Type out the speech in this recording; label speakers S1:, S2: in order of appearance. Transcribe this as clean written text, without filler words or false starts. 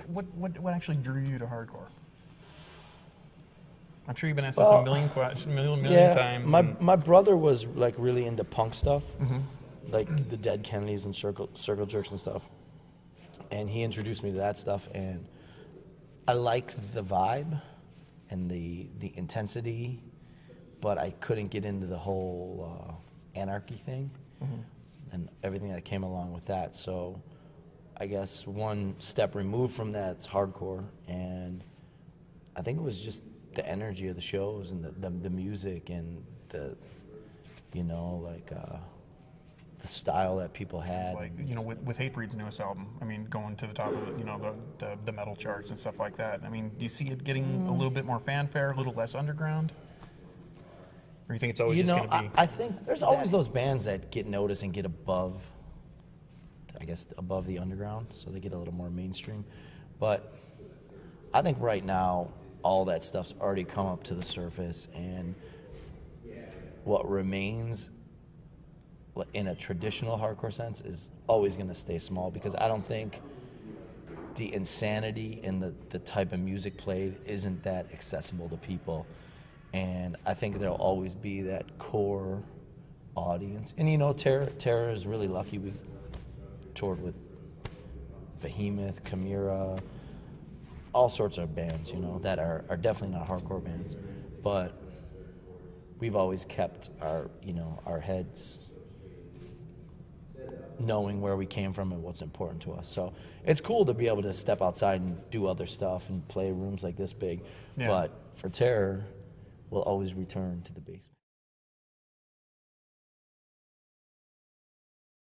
S1: What actually drew you to hardcore? I'm sure you've been asked this a million times.
S2: My brother was like really into punk stuff, like the Dead Kennedys and Circle Jerks and stuff, and he introduced me to that stuff, and I liked the vibe and the intensity, but I couldn't get into the whole anarchy thing and everything that came along with that. So I guess one step removed from that is hardcore, and I think it was just the energy of the shows and the music and the the style that people had.
S1: Like, with Hatebreed's newest album, I mean, going to the top of the metal charts and stuff like that. I mean, do you see it getting a little bit more fanfare, a little less underground? Or you think it's always just going to be...
S2: I think there's always those bands that get noticed and get above the underground, so they get a little more mainstream. But I think right now, all that stuff's already come up to the surface, and what remains in a traditional hardcore sense is always going to stay small, because I don't think the insanity in the type of music played isn't that accessible to people. And I think there'll always be that core audience. And Terror is really lucky. We've toured with Behemoth, Chimera, all sorts of bands, that are definitely not hardcore bands. But we've always kept our heads knowing where we came from and what's important to us. So it's cool to be able to step outside and do other stuff and play rooms like this big. Yeah. But for Terror, we'll always return to the basement.